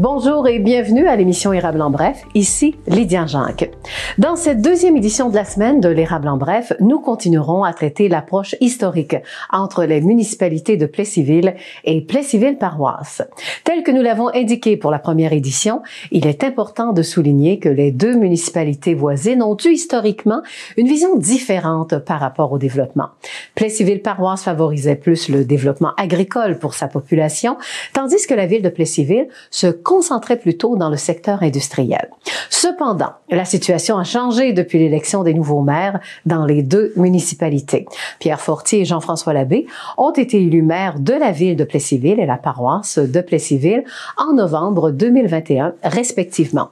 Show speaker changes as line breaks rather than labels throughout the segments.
Bonjour et bienvenue à l'émission Érable en bref, ici Lydia Janque. Dans cette deuxième édition de la semaine de l'Érable en bref, nous continuerons à traiter l'approche historique entre les municipalités de Plessisville et Plessisville Paroisse. Tel que nous l'avons indiqué pour la première édition, il est important de souligner que les deux municipalités voisines ont eu historiquement une vision différente par rapport au développement. Plessisville Paroisse favorisait plus le développement agricole pour sa population, tandis que la ville de Plessisville se concentrait plutôt dans le secteur industriel. Cependant, la situation a changé depuis l'élection des nouveaux maires dans les deux municipalités. Pierre Fortier et Jean-François Labbé ont été élus maires de la ville de Plessisville et la paroisse de Plessisville en novembre 2021, respectivement.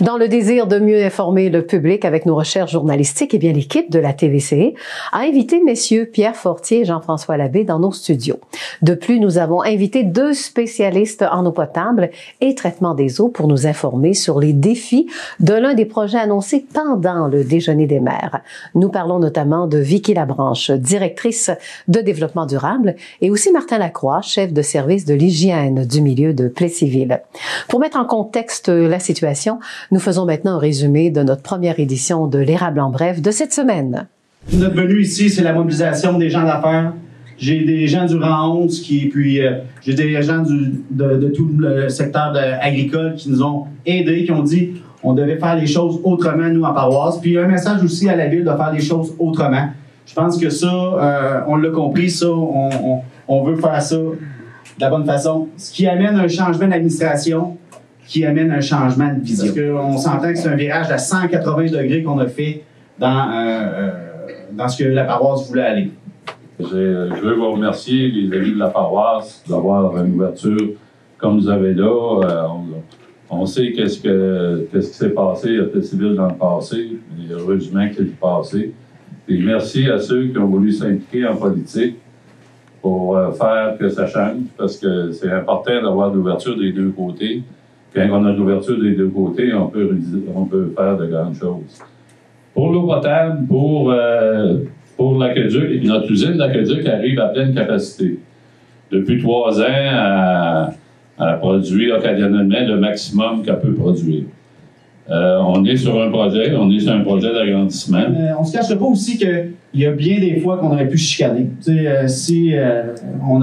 Dans le désir de mieux informer le public avec nos recherches journalistiques, eh bien, l'équipe de la TVC a invité messieurs Pierre Fortier et Jean-François Labbé dans nos studios. De plus, nous avons invité deux spécialistes en eau potable et traitement des eaux pour nous informer sur les défis de l'un des projets annoncés pendant le déjeuner des maires. Nous parlons notamment de Vicky Labranche, directrice de développement durable, et aussi Martin Lacroix, chef de service de l'hygiène du milieu de Plessisville. Pour mettre en contexte la situation, nous faisons maintenant un résumé de notre première édition de l'Érable en bref de cette semaine.
Notre venue ici, c'est la mobilisation des gens d'affaires. J'ai des gens du rang 11, j'ai des gens de tout le secteur agricole qui nous ont aidés, qui ont dit on devait faire les choses autrement, nous, en paroisse. Puis il y a un message aussi à la ville de faire les choses autrement. Je pense que ça, on l'a compris, ça, on veut faire ça de la bonne façon. Ce qui amène un changement d'administration, qui amène un changement de vision. Parce qu'on s'entend que c'est un virage à 180 degrés qu'on a fait dans ce que la paroisse voulait aller.
Je veux vous remercier, les amis de la paroisse, d'avoir une ouverture comme vous avez là. On sait qu'est-ce qui s'est passé à Plessisville dans le passé, et heureusement qu'il est passé. Et merci à ceux qui ont voulu s'impliquer en politique pour faire que ça change, parce que c'est important d'avoir l'ouverture des deux côtés. Quand on a l'ouverture des deux côtés, on peut faire de grandes choses. Pour l'eau potable, pour l'aqueduc, notre usine d'aqueduc arrive à pleine capacité. Depuis 3 ans, elle produit occasionnellement le maximum qu'elle peut produire. On est sur un projet d'agrandissement.
On ne se cache pas aussi qu'il y a bien des fois qu'on aurait pu chicaner. Si on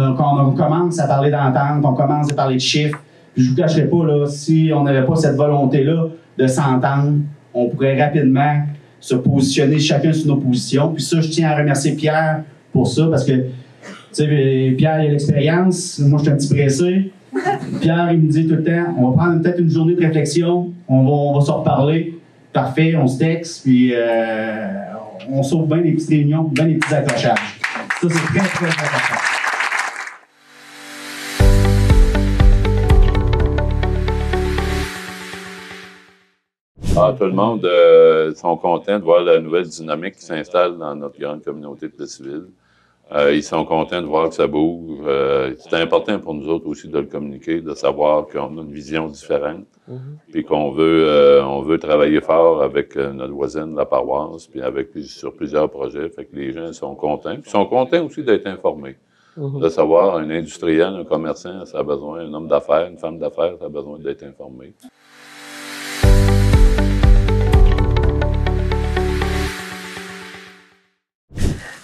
commence à parler d'entente, on commence à parler de chiffres, puis je ne vous cacherai pas, là, si on n'avait pas cette volonté-là de s'entendre, on pourrait rapidement se positionner chacun sur nos positions. Puis ça, je tiens à remercier Pierre pour ça, parce que, tu sais, Pierre, il a l'expérience. Moi, je suis un petit pressé. Pierre, il me dit tout le temps, on va prendre peut-être une journée de réflexion, on va se reparler. Parfait, on se texte, puis on sauve bien les petites réunions, bien les petits accrochages. Ça, c'est très, très important.
Tout le monde sont contents de voir la nouvelle dynamique qui s'installe dans notre grande communauté de Plessisville. Ils sont contents de voir que ça bouge. C'est important pour nous autres aussi de le communiquer, de savoir qu'on a une vision différente, puis qu'on veut travailler fort avec notre voisine, la paroisse, puis sur plusieurs projets. Fait que les gens sont contents. Puis ils sont contents aussi d'être informés. De savoir, un industriel, un commerçant, ça a besoin, un homme d'affaires, une femme d'affaires, ça a besoin d'être informé.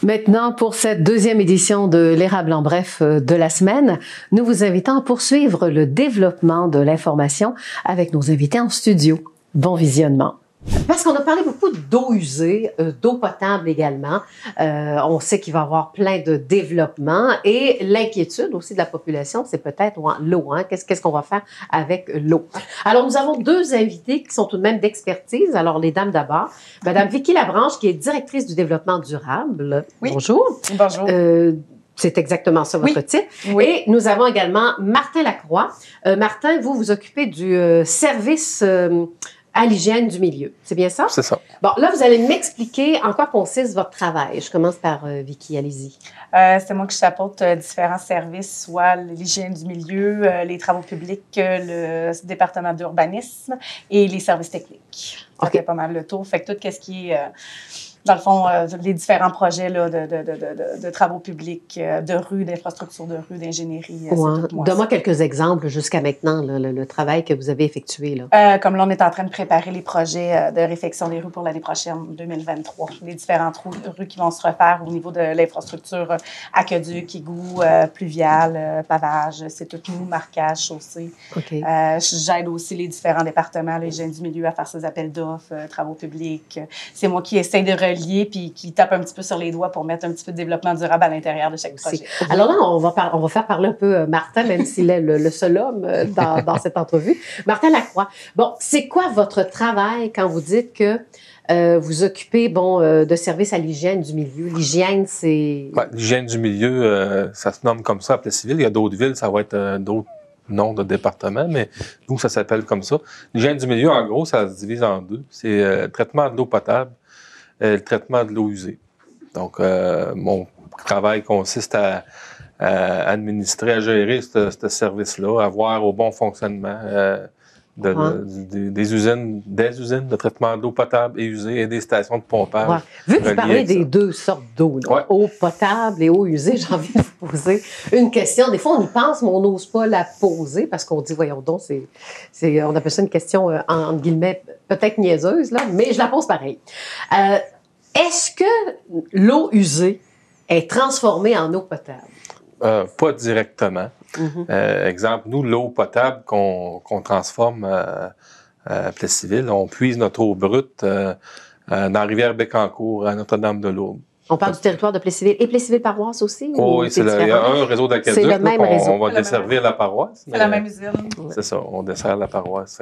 Maintenant, pour cette deuxième édition de l'Érable en bref de la semaine, nous vous invitons à poursuivre le développement de l'information avec nos invités en studio. Bon visionnement. Parce qu'on a parlé beaucoup d'eau usée, d'eau potable également. On sait qu'il va y avoir plein de développement et l'inquiétude aussi de la population, c'est peut-être l'eau. Hein? Qu'est-ce qu'on va faire avec l'eau? Alors, nous avons deux invités qui sont tout de même d'expertise. Alors, les dames d'abord. Madame Vicky Labranche, qui est directrice du développement durable. Oui. Bonjour.
Bonjour.
C'est exactement ça, votre titre.
Oui.
Et nous avons également Martin Lacroix. Martin, vous vous occupez du service à l'hygiène du milieu. C'est bien ça?
C'est ça.
Bon, là, vous allez m'expliquer en quoi consiste votre travail. Je commence par Vicky, allez-y.
C'est moi qui chapeaute différents services, soit l'hygiène du milieu, les travaux publics, le département d'urbanisme et les services techniques. Ça fait pas mal le tour. Fait que tout ce qui est dans le fond, les différents projets là, de travaux publics, de rues, d'infrastructures de rues, d'ingénierie.
Ouais. Donne-moi quelques exemples jusqu'à maintenant, là, le travail que vous avez effectué. Là.
Comme là, on est en train de préparer les projets de réfection des rues pour l'année prochaine, 2023. Les différentes rues qui vont se refaire au niveau de l'infrastructure aqueduc, égout, pluvial, pavage, c'est tout nous, marquage, chaussée.
Okay.
J'aide aussi les différents départements, l'hygiène du milieu à faire ses appels d'offres, travaux publics. C'est moi qui essaie de relier puis qui tape un petit peu sur les doigts pour mettre un petit peu de développement durable à l'intérieur de chaque projet.
Alors là, on va faire parler un peu Martin, même s'il est le seul homme dans cette entrevue. Martin Lacroix, bon, c'est quoi votre travail quand vous dites que vous occupez de services à l'hygiène du milieu? L'hygiène, c'est...
Ouais, l'hygiène du milieu, ça se nomme comme ça à Plessisville. Il y a d'autres villes, ça va être d'autres noms de départements, mais nous, ça s'appelle comme ça. L'hygiène du milieu, en gros, ça se divise en deux. C'est le traitement de l'eau potable et le traitement de l'eau usée. Donc, mon travail consiste à administrer, à gérer ce service-là, à voir au bon fonctionnement des usines de traitement d'eau potable et usée et des stations de pompage.
Ouais. Vu que vous parlez des deux sortes d'eau,
ouais.
Eau potable et eau usée, j'ai envie de vous poser une question. Des fois, on y pense, mais on n'ose pas la poser parce qu'on dit, voyons donc, on appelle ça une question, entre guillemets, peut-être niaiseuse, là, mais je la pose pareil. Est-ce que l'eau usée est transformée en eau potable?
Pas directement. Mm-hmm. Exemple, nous, l'eau potable qu'on transforme à Plessisville, on puise notre eau brute dans la rivière Bécancour, à Notre-Dame-de-Lourdes.
On parle du territoire de Plessisville. Et Plessisville-Paroisse aussi?
Oui, il y a un réseau d'aqueduc.
C'est le même réseau.
On va desservir la paroisse.
C'est la même usine.
C'est ça, on dessert la paroisse.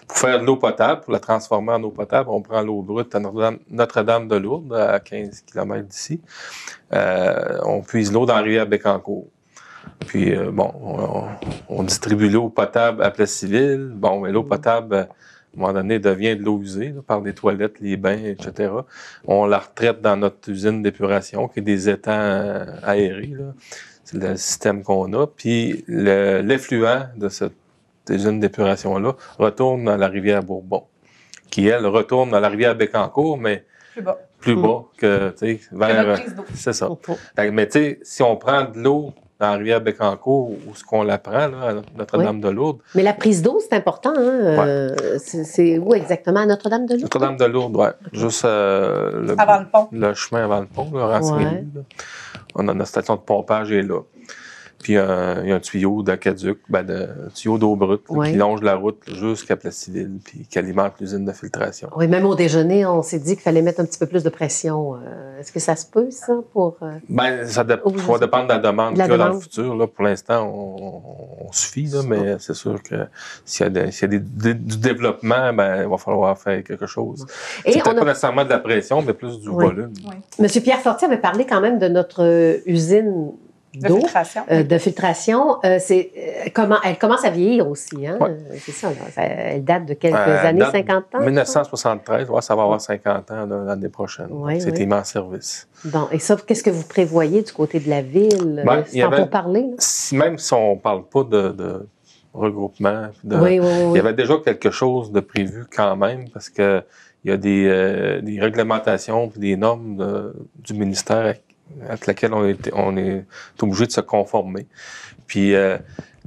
Pour faire de l'eau potable, pour la transformer en eau potable, on prend l'eau brute à Notre-Dame-de-Lourdes, à 15 km d'ici. On puise l'eau dans la rivière Bécancour. Puis, on distribue l'eau potable à Plessisville. Bon, mais l'eau potable, à un moment donné, devient de l'eau usée, là, par les toilettes, les bains, etc. On la retraite dans notre usine d'épuration, qui est des étangs aérés, là. C'est le système qu'on a. Puis, l'effluent de cette usine d'épuration-là retourne dans la rivière Bourbon, qui, elle, retourne dans la rivière Bécancour, mais plus bas que, tu sais, vers... C'est ça. Mais, tu sais, si on prend de l'eau dans la rivière Bécancour, où ce qu'on la prend, là, à Notre-Dame-de-Lourdes.
Mais la prise d'eau, c'est important, hein?
Ouais.
C'est où exactement? À Notre-Dame-de-Lourdes?
Notre-Dame-de-Lourdes, oui. Okay. Juste
avant le pont.
Le chemin avant le pont, là, Rancigny. On a notre station de pompage est là. Puis il y a un tuyau d'aqueduc, un tuyau d'eau brute qui longe la route jusqu'à Plessisville, puis qui alimente l'usine de filtration.
Oui, même au déjeuner, on s'est dit qu'il fallait mettre un petit peu plus de pression. Est-ce que ça se peut, ça, pour...
Ça va dépendre de la demande qu'il y a dans le futur. Là, pour l'instant, on suffit, là, mais c'est sûr que s'il y a du développement, il va falloir faire quelque chose. C'est peut-être pas nécessairement de la pression, mais plus du volume.
Oui. Monsieur Pierre Fortier avait parlé quand même de notre usine d'eau, de filtration. Elle commence à vieillir aussi, hein? Ouais. C'est ça, là. Elle date de quelques années, 50 ans?
1973, ça va avoir 50 ans l'année prochaine. C'était mis en service.
Bon, et ça, qu'est-ce que vous prévoyez du côté de la ville? Pour parler?
Même si on ne parle pas de regroupement, il y avait déjà quelque chose de prévu quand même, parce que il y a des réglementations et des normes du ministère avec laquelle on est obligé de se conformer. Puis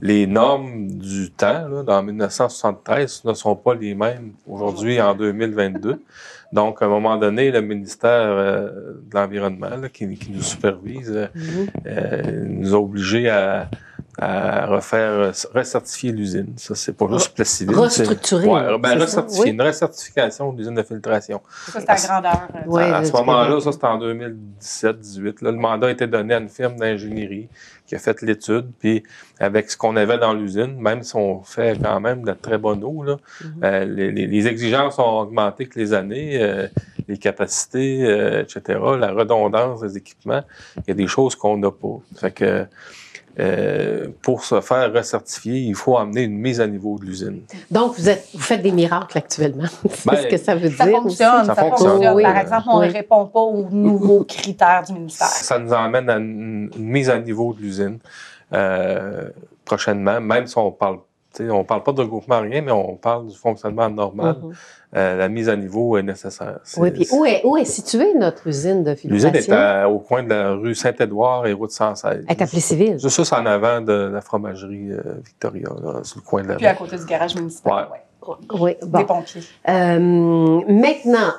les normes du temps, là, dans 1973, ne sont pas les mêmes aujourd'hui en 2022. Donc, à un moment donné, le ministère de l'Environnement, là, qui nous supervise, nous a obligés à recertifier l'usine. Ça, c'est pas juste Plessisville.
Restructurer.
Recertifier. Une recertification de l'usine de filtration.
Ça, c'est à grandeur.
À ce moment-là, ça, c'était en 2017-18. Le mandat a été donné à une firme d'ingénierie qui a fait l'étude. Puis, avec ce qu'on avait dans l'usine, même si on fait quand même de la très bonne eau, là, les exigences ont augmenté avec les années, les capacités, etc., la redondance des équipements. Il y a des choses qu'on n'a pas. Fait que pour se faire recertifier, il faut amener une mise à niveau de l'usine.
Donc, vous faites des miracles actuellement. C'est ce que ça veut dire.
Ça fonctionne.
Ça fonctionne.
Oui. Par exemple, on ne répond pas aux nouveaux critères du ministère.
Ça nous emmène à une mise à niveau de l'usine prochainement, même si on parle On ne parle pas de regroupement, rien, mais on parle du fonctionnement normal. La mise à niveau est nécessaire.
Oui, puis où est située notre usine de filtration?
L'usine est au coin de la rue Saint-Édouard et route 116.
Elle est à Plessisville.
Juste ça, c'est en avant de la fromagerie Victoria, là, sur le coin de la rue.
Puis à côté du garage municipal,
Oui, bon.
Des pompiers.
Maintenant,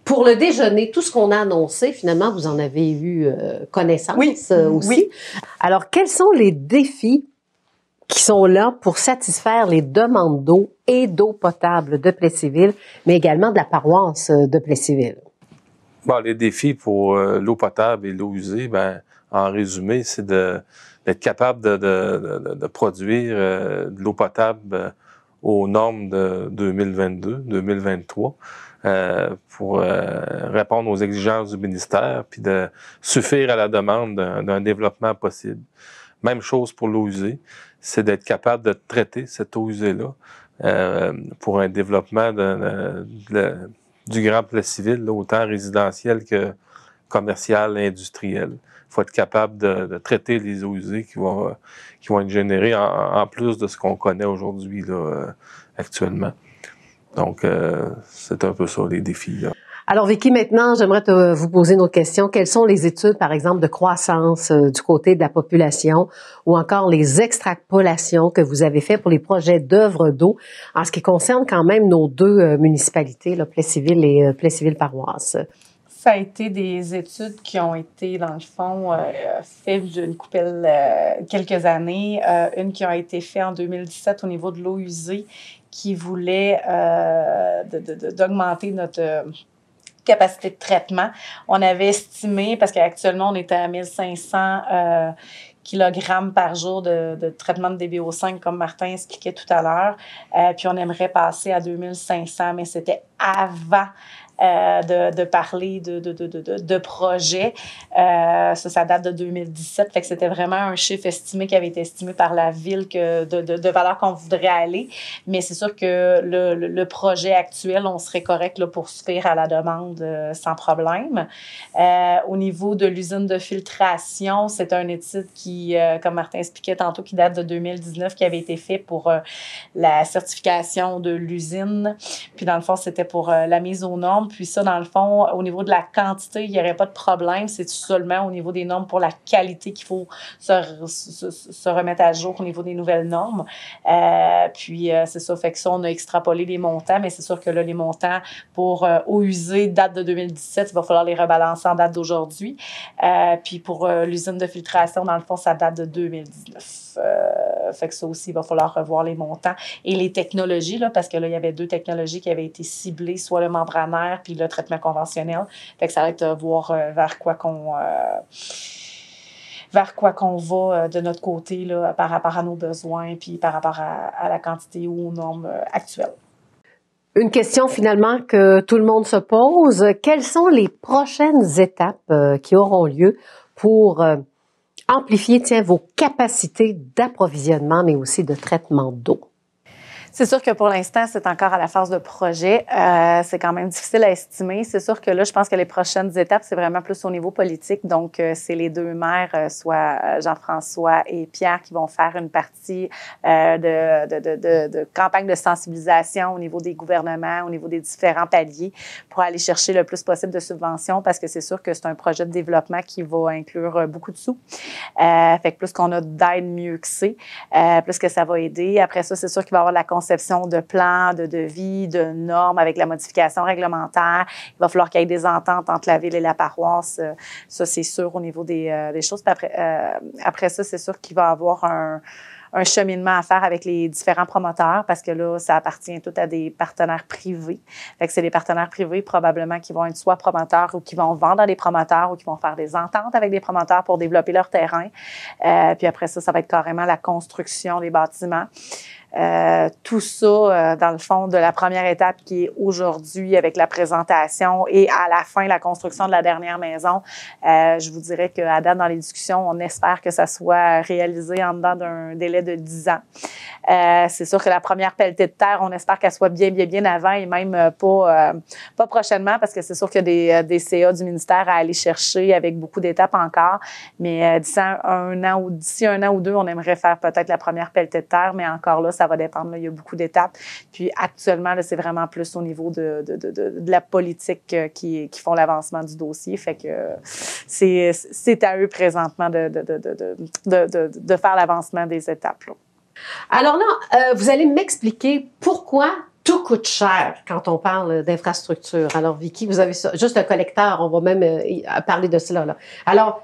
pour le déjeuner, tout ce qu'on a annoncé, finalement, vous en avez eu connaissance aussi.
Oui.
Alors, quels sont les défis qui sont là pour satisfaire les demandes d'eau et d'eau potable de Plessisville, mais également de la paroisse de Plessisville?
Bon, les défis pour l'eau potable et l'eau usée, en résumé, c'est d'être capable de produire de l'eau potable aux normes de 2022-2023 pour répondre aux exigences du ministère puis de suffire à la demande d'un développement possible. Même chose pour l'eau usée, c'est d'être capable de traiter cette eau usée-là pour un développement du Grand Plessisville, autant résidentiel que commercial et industriel. Il faut être capable de traiter les eaux usées qui vont être générées en plus de ce qu'on connaît aujourd'hui actuellement. Donc, c'est un peu ça, les défis. Là.
Alors, Vicky, maintenant, j'aimerais vous poser une autre question. Quelles sont les études, par exemple, de croissance du côté de la population ou encore les extrapolations que vous avez faites pour les projets d'œuvres d'eau en ce qui concerne quand même nos deux municipalités, là, Plessisville et Plessisville-Paroisse?
Ça a été des études qui ont été, dans le fond, faites d'une coupelle quelques années. Une qui a été faite en 2017 au niveau de l'eau usée qui voulait d'augmenter notre capacité de traitement. On avait estimé, parce qu'actuellement, on était à 1500 kilogrammes par jour de traitement de DBO5, comme Martin expliquait tout à l'heure. Puis on aimerait passer à 2500, mais c'était avant de parler de projets. Ça date de 2017, fait que c'était vraiment un chiffre estimé qui avait été estimé par la ville de valeur qu'on voudrait aller. Mais c'est sûr que le projet actuel, on serait correct là, pour suffire à la demande sans problème. Au niveau de l'usine de filtration, c'est une étude qui, comme Martin expliquait tantôt, qui date de 2019, qui avait été fait pour la certification de l'usine. Puis dans le fond, c'était pour la mise aux normes. Puis ça, dans le fond, au niveau de la quantité, il n'y aurait pas de problème. C'est seulement au niveau des normes pour la qualité qu'il faut se remettre à jour au niveau des nouvelles normes. Puis c'est ça, fait que ça, on a extrapolé les montants, mais c'est sûr que là, les montants pour eau usée date de 2017, il va falloir les rebalancer en date d'aujourd'hui. Puis pour l'usine de filtration, dans le fond, ça date de 2019. Fait que ça aussi, il va falloir revoir les montants et les technologies, là, parce que là, il y avait deux technologies qui avaient été ciblées, soit le membranaire puis le traitement conventionnel. Fait que ça va être voir vers quoi qu'on va de notre côté là, par rapport à nos besoins puis par rapport à la quantité ou aux normes actuelles.
Une question finalement que tout le monde se pose. Quelles sont les prochaines étapes qui auront lieu pour amplifier, vos capacités d'approvisionnement, mais aussi de traitement d'eau?
C'est sûr que pour l'instant, c'est encore à la phase de projet. C'est quand même difficile à estimer. C'est sûr que là, je pense que les prochaines étapes, c'est vraiment plus au niveau politique. Donc, c'est les deux maires, soit Jean-François et Pierre, qui vont faire une partie de campagne de sensibilisation au niveau des gouvernements, au niveau des différents paliers, pour aller chercher le plus possible de subventions, parce que c'est sûr que c'est un projet de développement qui va inclure beaucoup de sous. Fait que plus qu'on a d'aide, mieux que c'est. Plus que ça va aider. Après ça, c'est sûr qu'il va y avoir la conception de plans, de devis, de normes avec la modification réglementaire. Il va falloir qu'il y ait des ententes entre la ville et la paroisse. Ça, c'est sûr au niveau des choses. Puis après ça, c'est sûr qu'il va y avoir un cheminement à faire avec les différents promoteurs parce que là, ça appartient tout à des partenaires privés. Fait que c'est des partenaires privés probablement qui vont être soit promoteurs ou qui vont vendre à des promoteurs ou qui vont faire des ententes avec des promoteurs pour développer leur terrain. Puis après ça, ça va être carrément la construction des bâtiments. Tout ça, dans le fond, de la première étape qui est aujourd'hui avec la présentation et à la fin, la construction de la dernière maison. Je vous dirais qu'à date, dans les discussions, on espère que ça soit réalisé en dedans d'un délai de 10 ans. C'est sûr que la première pelletée de terre, on espère qu'elle soit bien avant et même pas prochainement parce que c'est sûr qu'il y a des CA du ministère à aller chercher avec beaucoup d'étapes encore. Mais d'ici un an ou deux, on aimerait faire peut-être la première pelletée de terre, mais encore là, ça va dépendre. Là, il y a beaucoup d'étapes. Puis actuellement, là, c'est vraiment plus au niveau de la politique qui font l'avancement du dossier. Fait que c'est à eux présentement de faire l'avancement des étapes. Là.
Alors là, vous allez m'expliquer pourquoi tout coûte cher quand on parle d'infrastructure. Alors, Vicky, vous avez ça, juste le collecteur, on va même parler de cela. Là. Alors,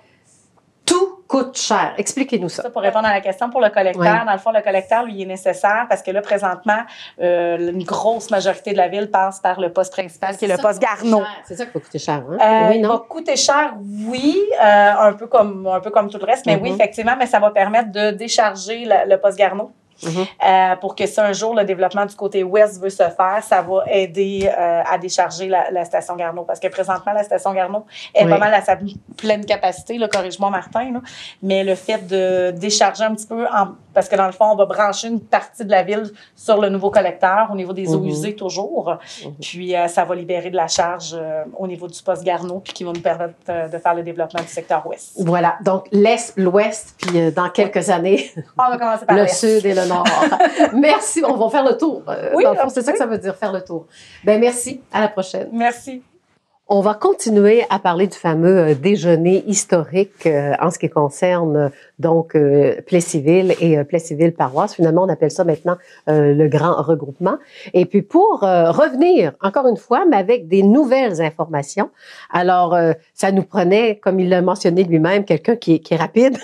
tout coûte cher. Expliquez-nous ça.
Pour répondre à la question, pour le collecteur,
oui.
Dans le fond, le collecteur, lui, il est nécessaire parce que là, présentement, une grosse majorité de la ville passe par le poste principal, qui est le poste Garneau.
C'est ça qui va coûter cher, hein?
Oui, non? Va coûter cher, oui, un peu comme tout le reste, mais oui, effectivement, mais ça va permettre de décharger le poste Garneau. Pour que si un jour le développement du côté ouest veut se faire, ça va aider à décharger la station Garneau. Parce que présentement, la station Garneau est pas mal à sa pleine capacité, là, corrige-moi Martin, là. Mais le fait de décharger un petit peu, parce que dans le fond, on va brancher une partie de la ville sur le nouveau collecteur au niveau des eaux usées toujours. Puis ça va libérer de la charge au niveau du poste Garneau, puis qui va nous permettre de faire le développement du secteur ouest.
Voilà, donc l'est, l'ouest, puis dans quelques années,
on va commencer par
le
l'est.
sud et le nord. Merci, on va faire le tour.
Oui,
dans le fond, c'est ça que ça veut dire, faire le tour. Ben merci, à la prochaine.
Merci.
On va continuer à parler du fameux déjeuner historique en ce qui concerne donc Plessisville et Plessisville paroisse. Finalement, on appelle ça maintenant le grand regroupement. Et puis pour revenir encore une fois, mais avec des nouvelles informations. Alors, ça nous prenait, comme il l'a mentionné lui-même, quelqu'un qui est rapide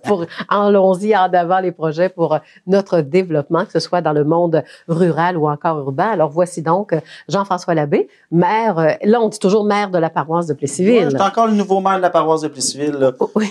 pour allons-y en avant les projets pour notre développement, que ce soit dans le monde rural ou encore urbain. Alors voici donc Jean-François Labbé, maire. Là, on dit toujours maire de la paroisse de Plessisville.
Ouais, je suis encore le nouveau maire de la paroisse de Plessisville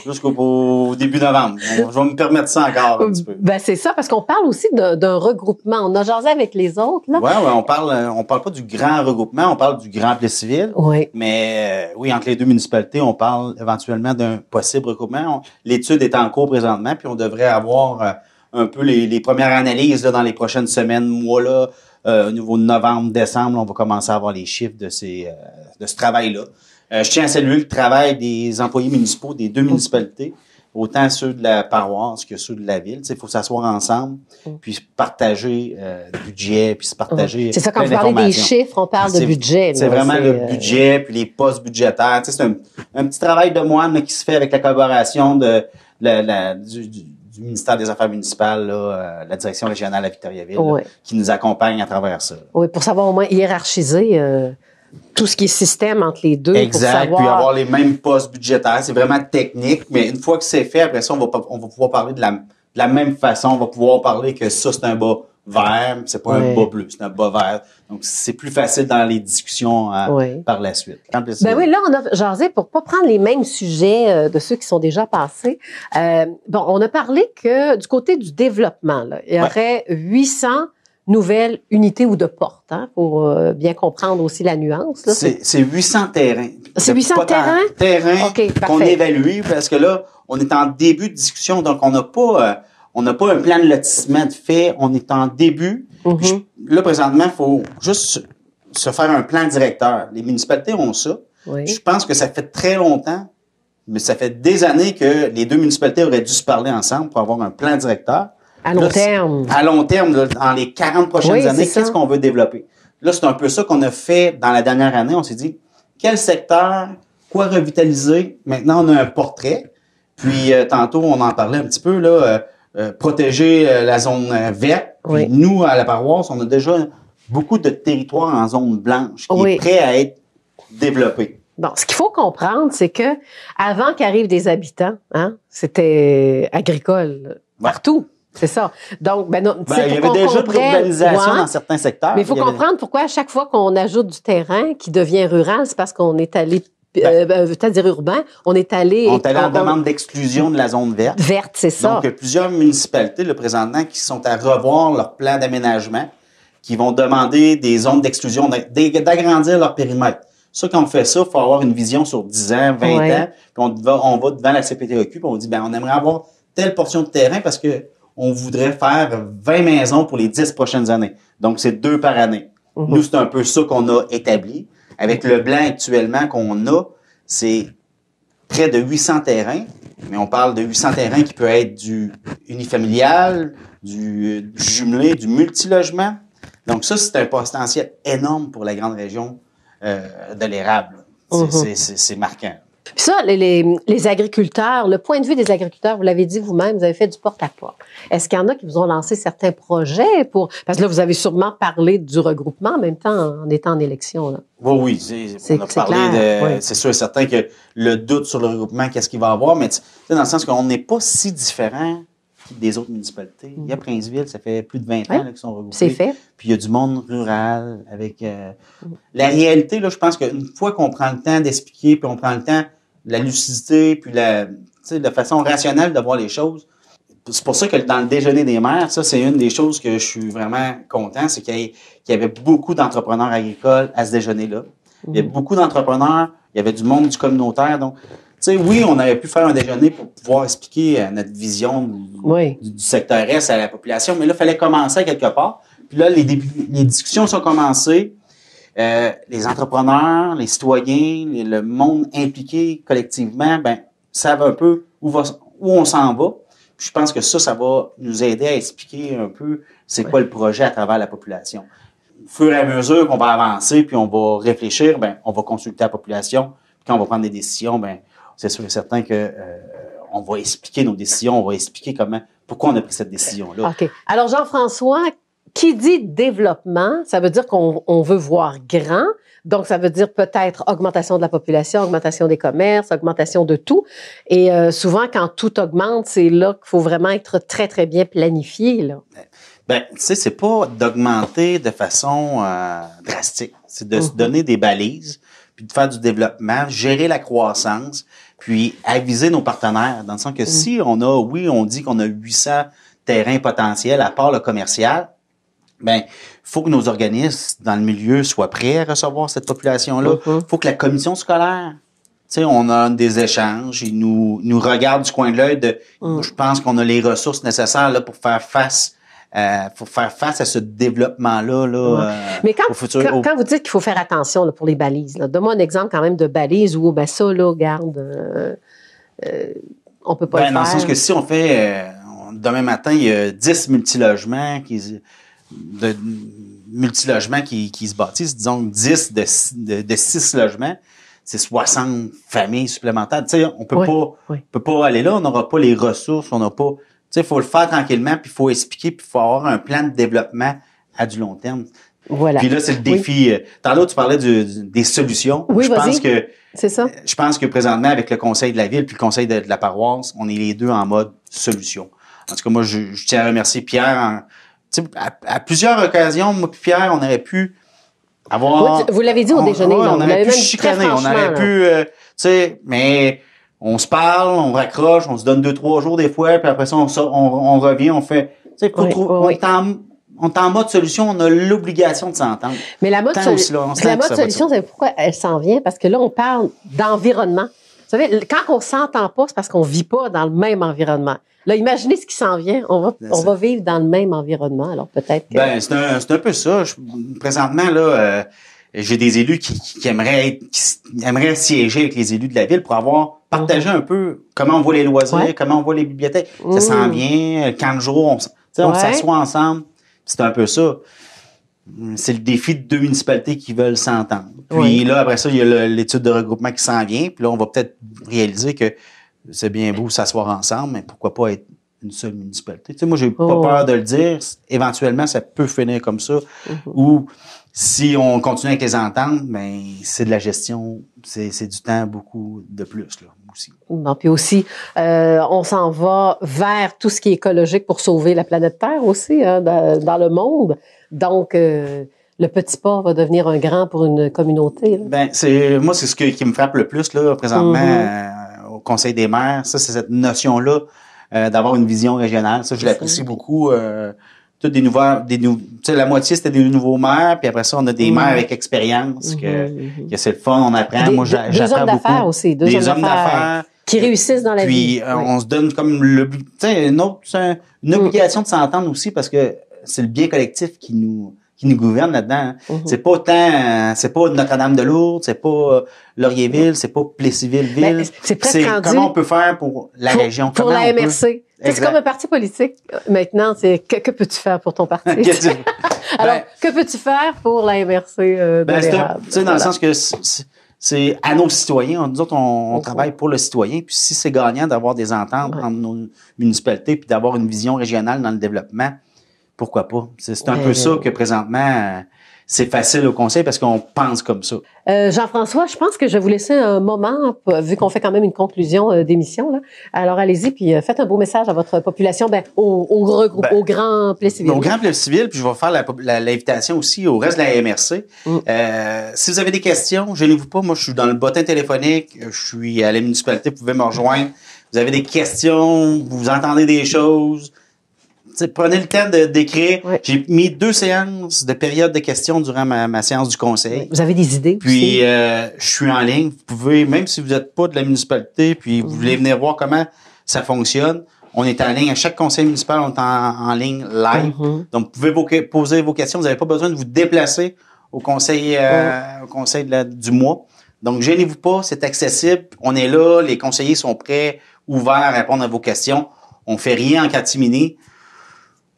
jusqu'au début novembre. Je vais me permettre ça encore un petit peu.
Ben c'est ça, parce qu'on parle aussi d'un regroupement. On a jasé avec les autres. Là.
Ouais, on parle pas du grand regroupement, on parle du grand Plessisville.
Oui.
Mais oui, entre les deux municipalités, on parle éventuellement d'un possible regroupement. L'étude est en cours présentement, puis on devrait avoir un peu les premières analyses là, dans les prochaines semaines, mois là. Au niveau de novembre, décembre, on va commencer à avoir les chiffres de ce travail-là. Je tiens à saluer le travail des employés municipaux des deux municipalités, autant ceux de la paroisse que ceux de la ville. Il faut s'asseoir ensemble, puis partager le budget, puis se partager.
C'est ça, quand vous parlez des chiffres, on parle de budget.
C'est vraiment le budget, puis les postes budgétaires. C'est un petit travail de moine là, qui se fait avec la collaboration du ministère des Affaires municipales, là, la direction régionale à Victoriaville, là, qui nous accompagne à travers ça.
Oui, pour savoir au moins hiérarchiser tout ce qui est système entre les deux.
Exact,
pour savoir...
puis avoir les mêmes postes budgétaires. C'est vraiment technique, mais une fois que c'est fait, après ça, on va pouvoir parler de la même façon. On va pouvoir parler que ça, c'est un bas vert, c'est pas un bas bleu, c'est un bas vert. Donc, c'est plus facile dans les discussions par la suite.
Ben oui, là, on a jasé pour pas prendre les mêmes sujets de ceux qui sont déjà passés. On a parlé que du côté du développement, là, il y aurait 800 nouvelles unités ou de portes, hein, pour bien comprendre aussi la nuance. Là,
c'est 800 terrains.
C'est 800 terrains?
Terrains qu'on
parfait.
évalue, parce que là, on est en début de discussion, donc on n'a pas un plan de lotissement de fait, on est en début. Là, présentement, il faut juste se faire un plan directeur. Les municipalités ont ça.
Oui.
Je pense que ça fait très longtemps, mais ça fait des années que les deux municipalités auraient dû se parler ensemble pour avoir un plan directeur.
À long terme.
À long terme, là, dans les 40 prochaines années, qu'est-ce qu'on veut développer? Là, c'est un peu ça qu'on a fait dans la dernière année. On s'est dit, quel secteur, quoi revitaliser? Maintenant, on a un portrait. Puis, tantôt, on en parlait un petit peu, là, protéger la zone verte. Puis nous, à la paroisse, on a déjà beaucoup de territoires en zone blanche qui est prêt à être développé.
Bon, ce qu'il faut comprendre, c'est que avant qu'arrivent des habitants, hein, c'était agricole partout. C'est ça. Donc, il
y avait déjà de l'urbanisation dans certains secteurs.
Mais il faut comprendre pourquoi à chaque fois qu'on ajoute du terrain qui devient rural, c'est parce qu'on est allé c'est-à-dire urbain, on est allé
en demande d'exclusion de la zone verte.
Verte, c'est ça.
Donc, plusieurs municipalités, là, présentement, qui sont à revoir leur plan d'aménagement, qui vont demander des zones d'exclusion, d'agrandir leur périmètre. Ça, quand on fait ça, il faut avoir une vision sur 10 ans, 20 ans, puis on va devant la CPTEQ, puis on dit, on aimerait avoir telle portion de terrain parce que on voudrait faire 20 maisons pour les 10 prochaines années. Donc, c'est 2 par année. Nous, c'est un peu ça qu'on a établi. Avec le blanc actuellement qu'on a, c'est près de 800 terrains, mais on parle de 800 terrains qui peut être du unifamilial, du jumelé, du multilogement. Donc ça, c'est un potentiel énorme pour la grande région de l'érable. C'est marquant.
Puis ça, les agriculteurs, le point de vue des agriculteurs, vous l'avez dit vous-même, vous avez fait du porte-à-porte. Est-ce qu'il y en a qui vous ont lancé certains projets pour... Parce que là, vous avez sûrement parlé du regroupement en même temps en étant en élection. Là.
Oui. On a parlé de...
Oui.
C'est sûr et certain que le doute sur le regroupement, qu'est-ce qu'il va y avoir, mais dans le sens qu'on n'est pas si différent des autres municipalités. Il y a Princeville, ça fait plus de 20 ans là, qu'ils sont regroupés.
C'est fait.
Puis il y a du monde rural avec... La réalité, là, je pense qu'une fois qu'on prend le temps d'expliquer, puis on prend le temps la lucidité, puis la façon rationnelle de voir les choses. C'est pour ça que dans le déjeuner des maires, ça, c'est une des choses que je suis vraiment content, c'est qu'il y avait beaucoup d'entrepreneurs agricoles à ce déjeuner-là. Il y avait beaucoup d'entrepreneurs, il y avait du monde du communautaire. Donc, tu sais, oui, on aurait pu faire un déjeuner pour pouvoir expliquer notre vision du secteur Est à la population, mais là, il fallait commencer à quelque part. Puis là, les discussions sont commencées. Les entrepreneurs, les citoyens, le monde impliqué collectivement, savent un peu où on s'en va. Puis je pense que ça va nous aider à expliquer un peu c'est quoi le projet à travers la population. Au fur et à mesure qu'on va avancer, puis on va réfléchir, on va consulter la population. Puis quand on va prendre des décisions, c'est sûr et certain que on va expliquer nos décisions, on va expliquer pourquoi on a pris cette décision-là.
OK. Alors, Jean-François, qui dit développement, ça veut dire qu'on veut voir grand. Donc, ça veut dire peut-être augmentation de la population, augmentation des commerces, augmentation de tout. Et souvent, quand tout augmente, c'est là qu'il faut vraiment être très, très bien planifié, là.
Tu sais, c'est pas d'augmenter de façon drastique. C'est de se donner des balises, puis de faire du développement, gérer la croissance, puis aviser nos partenaires. Dans le sens que si on dit qu'on a 800 terrains potentiels, à part le commercial, faut que nos organismes dans le milieu soient prêts à recevoir cette population-là. Faut que la commission scolaire, tu sais, on a des échanges, ils nous regardent du coin de l'œil je pense qu'on a les ressources nécessaires là pour faire face à ce développement-là.
Mais quand vous dites qu'il faut faire attention là, pour les balises, donne-moi un exemple quand même de balises où ça, là, regarde, on peut pas le faire.
Dans le sens que si on fait, demain matin, il y a 10 multilogements qui se bâtissent, disons 10 de 6 logements, c'est 60 familles supplémentaires. Tu sais, on peut pas aller là, on n'aura pas les ressources, on n'a pas... Tu sais, il faut le faire tranquillement, puis il faut expliquer, puis il faut avoir un plan de développement à du long terme.
Voilà.
Puis là, c'est le défi. Tantôt, tu parlais des solutions.
Oui,
C'est ça. Je pense que présentement, avec le conseil de la ville puis le conseil de la paroisse, on est les deux en mode solution. En tout cas, moi, je tiens à remercier Pierre. À plusieurs occasions, moi et Pierre, on aurait pu avoir...
Vous l'avez dit au déjeuner.
On aurait pu chicaner. On aurait pu... tu sais, mais on se parle, on raccroche, on se donne 2-3 jours des fois, puis après ça, on revient, on fait... Tu sais, on est en mode solution, on a l'obligation de s'entendre.
Mais la mode solution, vous savez pourquoi elle s'en vient? Parce que là, on parle d'environnement. Vous savez, quand on s'entend pas, c'est parce qu'on vit pas dans le même environnement. Là, imaginez ce qui s'en vient. On va vivre dans le même environnement. Alors, peut-être que...
c'est un peu ça. Présentement, là, j'ai des élus qui aimeraient siéger avec les élus de la ville pour avoir partagé un peu comment on voit les loisirs, comment on voit les bibliothèques. Ça s'en vient. Quand le jour, on s'assoit ensemble. C'est un peu ça. C'est le défi de 2 municipalités qui veulent s'entendre. Puis là, après ça, il y a l'étude de regroupement qui s'en vient. Puis là, on va peut-être réaliser que c'est bien beau s'asseoir ensemble, mais pourquoi pas être une seule municipalité? Tu sais, moi, j'ai pas peur de le dire. Éventuellement, ça peut finir comme ça. Ou si on continue avec les ententes, c'est de la gestion, c'est du temps beaucoup de plus, là, aussi.
Bon, puis aussi, on s'en va vers tout ce qui est écologique pour sauver la planète Terre aussi, hein, dans le monde. Donc, le petit pas va devenir un grand pour une communauté. Là.
C'est ce qui me frappe le plus, là, présentement, au Conseil des maires. Ça, c'est cette notion-là d'avoir une vision régionale. Ça, je l'apprécie beaucoup. Toutes des nouveaux, tu sais, la moitié, c'était des nouveaux maires, puis après ça, on a des maires avec expérience, que c'est le fun, on apprend. Moi, j'apprends beaucoup.
Deux hommes d'affaires aussi.
Des hommes d'affaires.
Qui réussissent dans la vie.
Puis, on se donne comme une obligation de s'entendre aussi parce que c'est le bien collectif qui nous gouverne là-dedans. Hein. C'est pas c'est pas Notre-Dame-de-Lourdes, c'est pas Laurierville, c'est pas Plessisville-Ville.
C'est presque rendu
comment on peut faire pour la région.
Pour la MRC. C'est comme un parti politique. Maintenant, c'est que peux-tu faire pour ton parti? Alors, que peux-tu faire pour la MRC de l'érable?
Dans le sens que c'est à nos citoyens. Nous autres, on travaille pour le citoyen. Puis si c'est gagnant d'avoir des ententes entre nos municipalités puis d'avoir une vision régionale dans le développement, pourquoi pas? C'est un peu ça que présentement, c'est facile au conseil parce qu'on pense comme ça.
Jean-François, je pense que je vais vous laisser un moment, vu qu'on fait quand même une conclusion d'émission. Là. Alors, allez-y, puis faites un beau message à votre population, au Grand Plessisville.
Au Grand Plessisville, puis je vais faire l'invitation aussi au reste de la MRC. Si vous avez des questions, gênez-vous pas. Moi, je suis dans le bottin téléphonique. Je suis à la municipalité. Vous pouvez me rejoindre. Vous avez des questions, vous entendez des choses. Prenez le temps d'écrire. Ouais. J'ai mis 2 séances de période de questions durant ma séance du conseil.
Vous avez des idées?
Puis, je suis en ligne. Vous pouvez, même si vous n'êtes pas de la municipalité, puis vous voulez venir voir comment ça fonctionne, on est en ligne. À chaque conseil municipal, on est en ligne live. Donc, vous pouvez poser vos questions. Vous n'avez pas besoin de vous déplacer au conseil, du mois. Donc, gênez-vous pas. C'est accessible. On est là. Les conseillers sont prêts, ouverts à répondre à vos questions. On fait rien en catimini.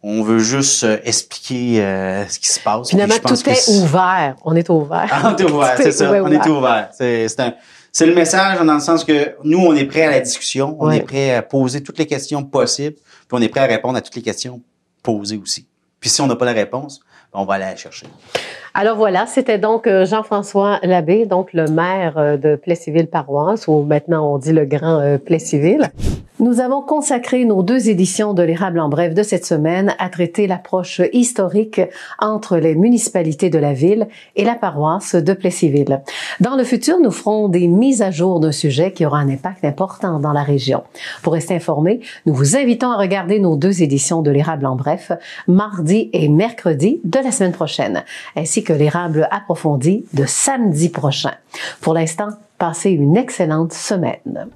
On veut juste expliquer ce qui se passe.
Finalement, tout est ouvert. On est ouvert.
On est ouvert, c'est ça. On est ouvert. C'est le message dans le sens que nous, on est prêt à la discussion. On est prêt à poser toutes les questions possibles. Puis on est prêt à répondre à toutes les questions posées aussi. Puis si on n'a pas la réponse, on va aller la chercher.
Alors voilà, c'était donc Jean-François Labbé, donc le maire de Plessisville-Paroisse, ou maintenant on dit le Grand Plessisville. Nous avons consacré nos 2 éditions de l'Érable en bref de cette semaine à traiter l'approche historique entre les municipalités de la ville et la paroisse de Plessisville. Dans le futur, nous ferons des mises à jour d'un sujet qui aura un impact important dans la région. Pour rester informés, nous vous invitons à regarder nos 2 éditions de l'Érable en bref, mardi et mercredi de la semaine prochaine, ainsi que l'Érable approfondi de samedi prochain. Pour l'instant, passez une excellente semaine.